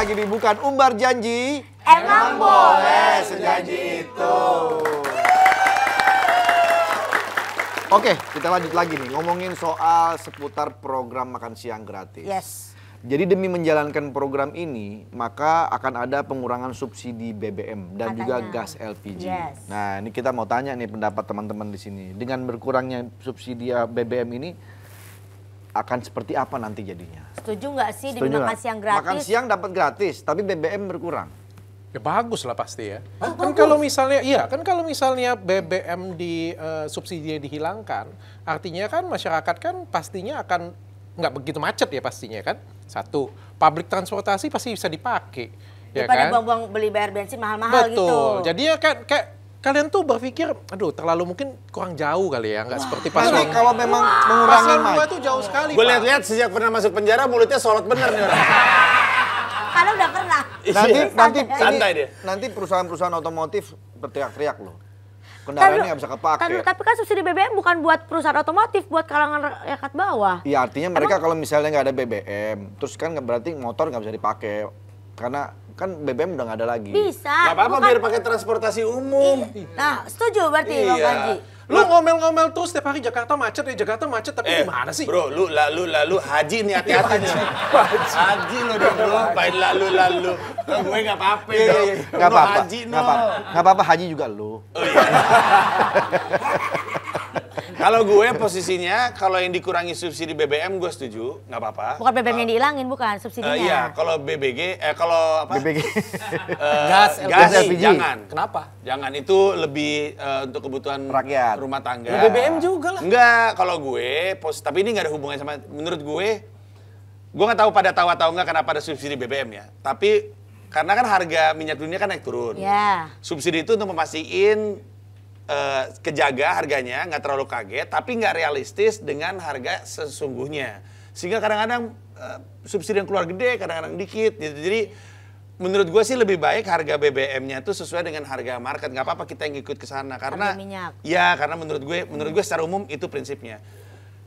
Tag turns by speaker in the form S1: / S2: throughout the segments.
S1: lagi di Bukan Umbar Janji.
S2: Emang boleh sejanji itu.
S1: Oke, kita lanjut lagi nih ngomongin soal seputar program makan siang gratis.
S2: Yes.
S1: Jadi demi menjalankan program ini, maka akan ada pengurangan subsidi BBM dan juga gas LPG.
S2: Yes.
S1: Nah, ini kita mau tanya nih pendapat teman-teman di sini. Dengan berkurangnya subsidi BBM ini akan seperti apa nanti jadinya?
S2: Setuju nggak sih
S1: Setuju
S2: demi makan
S1: nggak?
S2: siang gratis?
S1: Makan siang dapat gratis, tapi BBM berkurang.
S3: Ya bagus lah pasti ya. Kan kalau misalnya, iya kan kalau misalnya BBM di subsidinya dihilangkan, artinya kan masyarakat kan pastinya akan nggak begitu macet ya pastinya kan. Satu, public transportasi pasti bisa dipakai. Ya
S2: Daripada
S3: kan?
S2: buang-buang beli bayar bensin mahal-mahal gitu.
S3: Betul. Jadi ya kan kayak kalian tuh berpikir, aduh terlalu mungkin kurang jauh kali ya, nggak seperti pas
S1: Tapi kalau memang mengurangi
S3: Paslon 2 tuh jauh sekali.
S4: Gue
S3: Pak.
S4: lihat-lihat sejak pernah masuk penjara mulutnya solot bener nih orang.
S2: Karena udah pernah.
S1: Nanti perusahaan-perusahaan otomotif berteriak-teriak loh. Kendaraannya nggak bisa kepake.
S2: Tapi kan subsidi BBM bukan buat perusahaan otomotif, buat kalangan rakyat bawah.
S1: Iya, artinya mereka kalau misalnya nggak ada BBM, terus kan berarti motor nggak bisa dipakai. Karena kan BBM udah nggak ada lagi.
S2: Bisa.
S4: Gak apa-apa biar pakai transportasi umum.
S2: Nah, setuju berarti Bang Panji.
S3: Lu ngomel-ngomel tuh setiap hari Jakarta macet, tapi gimana sih?
S4: Bro, lu lalu haji nih hati-hati nih. Haji lo dong bro, main lalu. Kalau gue nggak apa-apa dong.
S1: Nggak apa-apa.
S4: Haji no.
S1: Nggak apa-apa, haji juga lu.
S4: Oh, iya. Kalau gue posisinya, kalau yang dikurangi subsidi BBM gue setuju, nggak apa-apa.
S2: Bukan BBM yang dihilangin, bukan subsidinya.
S4: Iya, kalau kalau apa?
S1: BBG.
S4: Gas
S1: LPG.
S4: Jangan.
S5: Kenapa?
S4: Jangan, itu lebih untuk kebutuhan
S1: Rakyat.
S4: rumah tangga.
S5: Ya, BBM juga lah.
S4: Enggak, kalau gue, tapi ini nggak ada hubungannya sama, menurut gue nggak tahu pada tahu atau enggak kenapa ada subsidi BBM ya. Tapi karena kan harga minyak dunia kan naik turun.
S2: Ya.
S4: Subsidi itu untuk memastikan kejaga harganya, nggak terlalu kaget, tapi nggak realistis dengan harga sesungguhnya. Sehingga kadang-kadang subsidi yang keluar gede, kadang-kadang dikit. Gitu. Jadi menurut gue sih lebih baik harga BBM-nya itu sesuai dengan harga market. Nggak apa-apa kita yang ikut ke sana karena
S2: harga minyak.
S4: Ya karena menurut gue secara umum itu prinsipnya.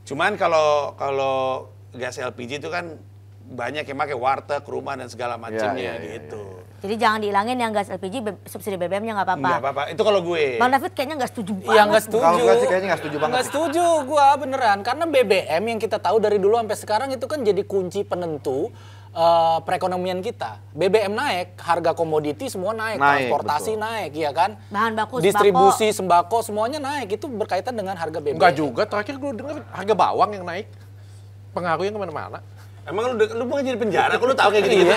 S4: Cuman kalau gas LPG itu kan banyak yang pakai warteg, rumah dan segala macamnya gitu.
S2: Jadi jangan dihilangin yang gas LPG, subsidi BBM-nya nggak apa-apa.
S4: Nggak apa-apa, itu kalau gue.
S2: Bang David kayaknya nggak setuju banget.
S5: Iya nggak setuju.
S1: Kalau gue sih kayaknya nggak setuju banget.
S5: Nggak setuju gua beneran. Karena BBM yang kita tahu dari dulu sampai sekarang itu kan jadi kunci penentu perekonomian kita. BBM naik, harga komoditi semua naik, transportasi
S1: betul.
S5: naik, ya kan?
S2: Bahan baku,
S5: distribusi sembako semuanya naik. Itu berkaitan dengan harga BBM.
S3: Enggak juga, terakhir gue dengar harga bawang yang naik. Pengaruhnya kemana-mana.
S4: Emang lu mau jadi penjara, kok lu tahu kayak gitu?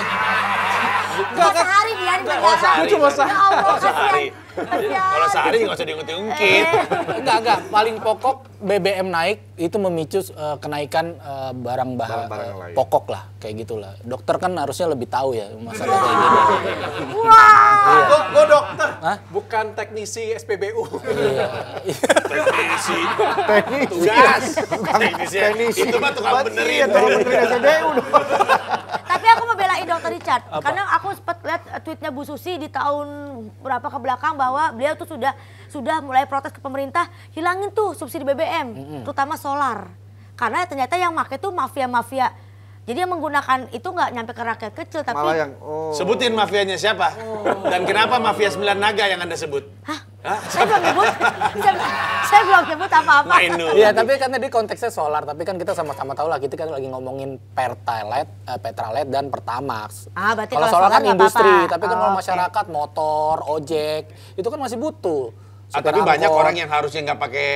S2: Nggak sehari dia di penjara.
S4: Gue cuma
S2: Ya Allah, kasihan.
S4: Kalau sehari nggak usah diungkit-ungkit.
S5: Enggak. Paling pokok BBM naik itu memicu kenaikan barang-bahan
S1: lain.
S5: pokok lah, kayak gitulah. Dokter kan harusnya lebih tahu ya masalah kayak gini.
S3: Gue dokter,
S5: Hah?
S3: bukan teknisi SPBU.
S4: Teknisi. Tugas. Teknisi. Itu mah tukang benerin.
S2: Tapi aku mau belain Dokter Richard. Karena aku sempat lihat tweetnya Bu Susi di tahun berapa ke belakang bahwa beliau tuh sudah mulai protes ke pemerintah, hilangin tuh subsidi BBM, terutama solar. Karena ternyata yang make tuh mafia-mafia. Jadi yang menggunakan itu nggak nyampe ke rakyat kecil, tapi
S1: Malah yang
S4: Sebutin mafianya siapa? Dan kenapa mafia 9 naga yang Anda sebut?
S2: Hah? Saya belum nyebut. Saya belum nyebut apa-apa.
S4: Main dulu.
S5: Iya, tapi kan tadi konteksnya solar, tapi kan kita sama-sama tahu lah, kita kan lagi ngomongin Petralite dan Pertamax.
S2: Berarti
S5: kalau solar kan
S2: nggak
S5: industri,
S2: apa-apa.
S5: tapi kan kalau
S2: Oke.
S5: masyarakat, motor, ojek, itu kan masih butuh.
S4: Tapi banyak orang yang harusnya nggak pakai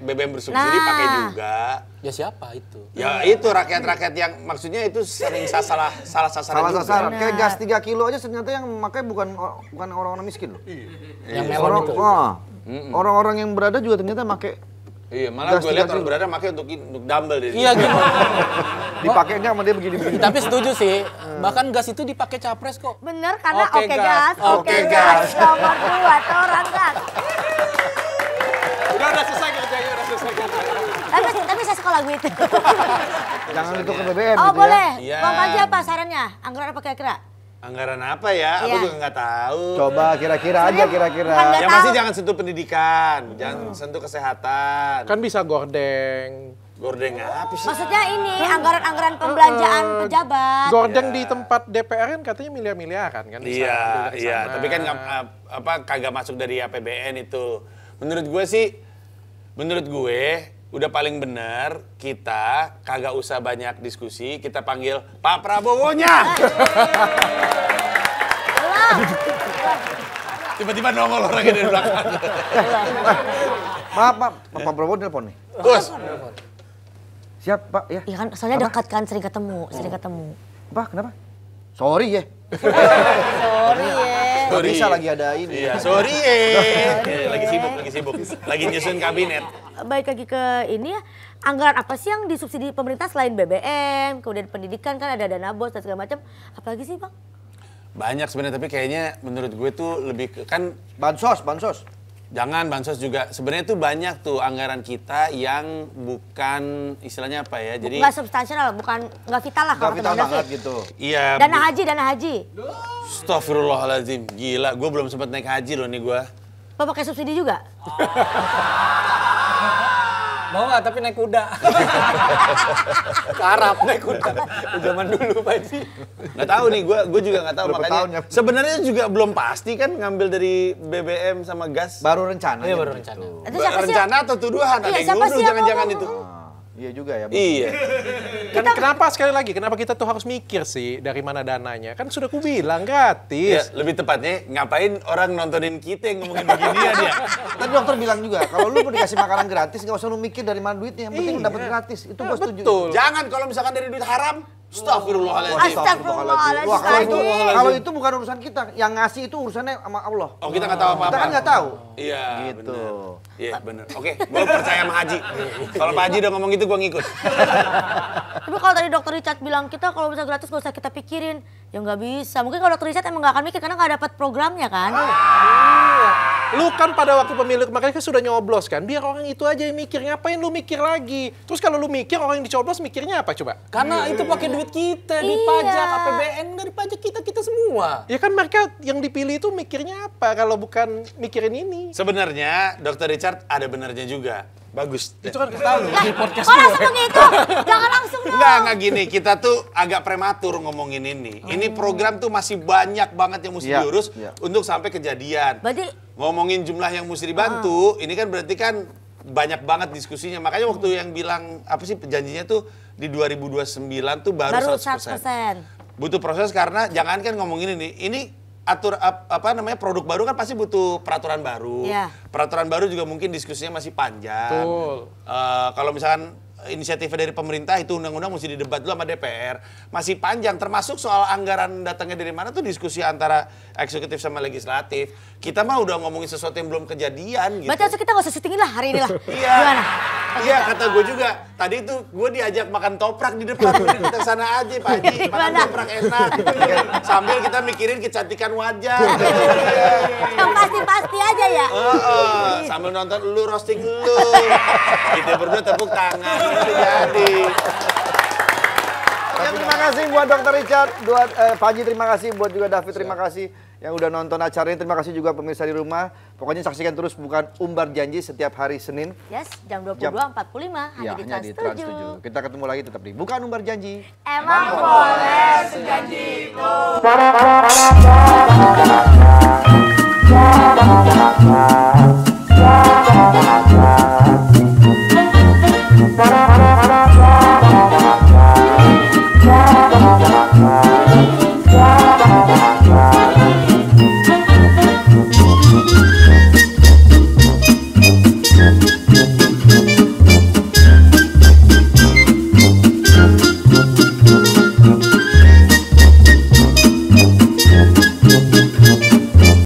S4: BBM bersubsidi,
S2: Nah.
S4: pakai juga.
S5: Ya siapa itu?
S4: Ya itu rakyat-rakyat yang maksudnya itu sering salah sasaran
S1: salah
S4: juga.
S1: sasaran. Kayak gas 3 kilo aja ternyata yang makanya bukan orang-orang miskin loh.
S5: Yang melon itu.
S1: Orang-orang yang berada juga ternyata make
S4: Iya, malah
S1: gas
S4: gue lihat
S1: 3
S4: orang
S1: kilo.
S4: berada pakai untuk dumbbell deh.
S5: Iya gitu.
S1: Dipakainya sama dia begini-begini.
S5: Tapi setuju sih, bahkan gas itu dipakai capres kok.
S2: Bener, karena
S5: Oke,
S2: oke
S5: gas.
S2: gas,
S5: Oke,
S2: gas. Nomor 2, orang gas.
S3: Udah selesai kerjanya,
S2: Tapi saya suka lagu itu.
S1: Jangan itu ke BBM
S2: Oh
S1: gitu
S2: boleh.
S1: ya.
S4: Iya.
S2: Bang Panji apa sarannya? Anggaran apa kira-kira?
S4: Anggaran apa ya? Aku
S2: Iya.
S4: juga nggak tahu.
S1: Coba kira-kira aja kira-kira.
S2: Bukan nggak
S4: Yang pasti
S2: tahu.
S4: jangan sentuh pendidikan, jangan sentuh kesehatan.
S3: Kan bisa gordeng,
S4: Gordeng apa sih?
S2: Maksudnya ini anggaran-anggaran pembelanjaan pejabat.
S3: Gordeng di tempat DPR kan katanya miliar-miliaran kan. bisa
S4: Iya,
S3: ambil dari
S4: iya.
S3: sana.
S4: Tapi kan kagak masuk dari APBN itu. Menurut gue udah paling bener kita kagak usah banyak diskusi, kita panggil Pak Prabowo-nya. Tiba-tiba nongol orang dari belakang.
S1: Maaf, Pak Prabowo telepon nih.
S4: Bos,
S1: Siap, Pak, ya.
S2: Iya kan, soalnya dekat kan, sering ketemu.
S1: Pak, kenapa? Sorry ya.
S2: Sorry ya.
S1: Nggak bisa lagi ada ini.
S4: Iya, sorry lagi sibuk. Lagi nyusun kabinet.
S2: Baik lagi ke ini ya, anggaran apa sih yang disubsidi pemerintah selain BBM, kemudian pendidikan kan ada dana bos dan segala macam. Apalagi sih Bang?
S4: Banyak sebenarnya, tapi kayaknya menurut gue tuh lebih ke, kan
S1: Bansos.
S4: jangan bansos juga. Sebenarnya tuh banyak tuh anggaran kita yang bukan istilahnya apa ya. Jadi
S2: Nggak substansial, nggak vital lah kalau
S1: Nggak
S2: kata
S1: vital
S2: Bang
S1: banget
S2: David.
S1: gitu.
S4: iya.
S2: Dana haji.
S4: Astagfirullahaladzim, gila. Gue belum sempat naik haji loh nih gue.
S2: Lo pakai subsidi juga?
S5: Mau nggak tapi naik kuda. Ke Arab naik kuda. Zaman dulu Pak Haji.
S4: Nggak tahu nih, gue juga nggak tahu.
S1: Berapa
S4: Makanya
S1: tahun ya?
S4: sebenarnya juga belum pasti kan ngambil dari BBM sama gas.
S1: Baru rencana.
S5: Iya baru rencana.
S2: Itu siapa sih?
S4: Rencana atau tuduhan?
S2: Iya,
S4: Ada yang
S2: siapa
S4: nuduh
S2: sih yang
S4: jangan-jangan
S2: ngomong?
S4: itu.
S1: Iya juga ya.
S4: Iya.
S3: Kan kenapa sekali lagi, kenapa kita tuh harus mikir sih dari mana dananya? Kan sudah kubilang
S4: Ya,
S3: gratis.
S4: lebih tepatnya ngapain orang nontonin kita yang ngomongin beginian ya?
S1: Tadi dokter bilang juga, kalau lu mau dikasih makanan gratis, nggak usah lu mikir dari mana duitnya. Yang penting lu dapat gratis. Itu gua setuju.
S3: Betul.
S4: Jangan kalau misalkan dari duit haram. Astagfirullahaladzim.
S2: Astagfirullahaladzim.
S1: Wah, kalau itu bukan urusan kita. Yang ngasih itu urusannya sama Allah.
S4: Oh, kita nggak tahu apa-apa.
S1: Kita kan nggak tahu.
S4: Iya,
S1: Gitu.
S4: bener. Iya, bener. Oke, gue percaya sama Haji. Kalau Pak Haji udah ngomong gitu, gue ngikut.
S2: Tapi kalau tadi Dokter Richard bilang kita kalau bisa gratis gak usah kita pikirin. Ya nggak bisa. Mungkin kalau Dokter Richard emang nggak akan mikir karena nggak dapat programnya kan.
S3: Lu kan pada waktu pemilu kemarin kan sudah nyoblos kan, biar orang itu aja yang mikir, ngapain lu mikir lagi? Terus kalau lu mikir, orang yang dicoblos mikirnya apa coba?
S5: Karena itu pakai duit kita, duit
S2: Iya.
S5: pajak, APBN dari pajak kita semua.
S3: Ya kan mereka yang dipilih itu mikirnya apa kalau bukan mikirin ini?
S4: Sebenarnya Dr. Richard ada benernya juga. Bagus.
S3: Itu kan ketahuan lu di podcast
S2: Kok
S3: gue.
S2: langsung begitu? Jangan langsung dong.
S4: Enggak gini. Kita tuh agak prematur ngomongin ini. Ini program tuh masih banyak banget yang mesti
S1: Iya,
S4: diurus
S1: iya.
S4: untuk sampai kejadian.
S2: Berarti
S4: Ngomongin jumlah yang mesti dibantu, ini kan berarti kan banyak banget diskusinya. Makanya waktu yang bilang, apa sih janjinya tuh di 2029 tuh baru 100%.
S2: 100%.
S4: Butuh proses karena jangan kan ngomongin ini produk baru kan pasti butuh peraturan baru.
S2: Iya.
S4: Peraturan baru juga mungkin diskusinya masih panjang.
S3: Betul.
S4: Kalau misalkan inisiatif dari pemerintah itu undang-undang mesti didebat dulu sama DPR. Masih panjang, termasuk soal anggaran datangnya dari mana tuh diskusi antara eksekutif sama legislatif. Kita mah udah ngomongin sesuatu yang belum kejadian gitu.
S2: Berarti harusnya kita nggak usah syutingin lah hari ini lah.
S4: Iya.
S2: Gimana?
S4: Iya, kata gue juga. Tadi tuh gue diajak makan toprak di depan. Kita sana aja, Pak Haji. Makan
S2: Gimana?
S4: toprak enak. Sambil kita mikirin kecantikan wajah.
S2: Yang pasti-pasti aja ya.
S4: Sambil nonton lu roasting lu. Kita berdua tepuk tangan. Itu jadi.
S1: Ya, terima kasih buat Dr. Richard, buat Pak Haji terima kasih, buat juga David terima kasih yang udah nonton acara ini. Terima kasih juga pemirsa di rumah. Pokoknya saksikan terus Bukan Umbar Janji setiap hari Senin.
S2: Yes, jam 22.45 hanya
S1: Ya,
S2: di
S1: hanya di Trans 7. Kita ketemu lagi tetap di Bukan Umbar Janji.
S2: Emang boleh sejanji itu.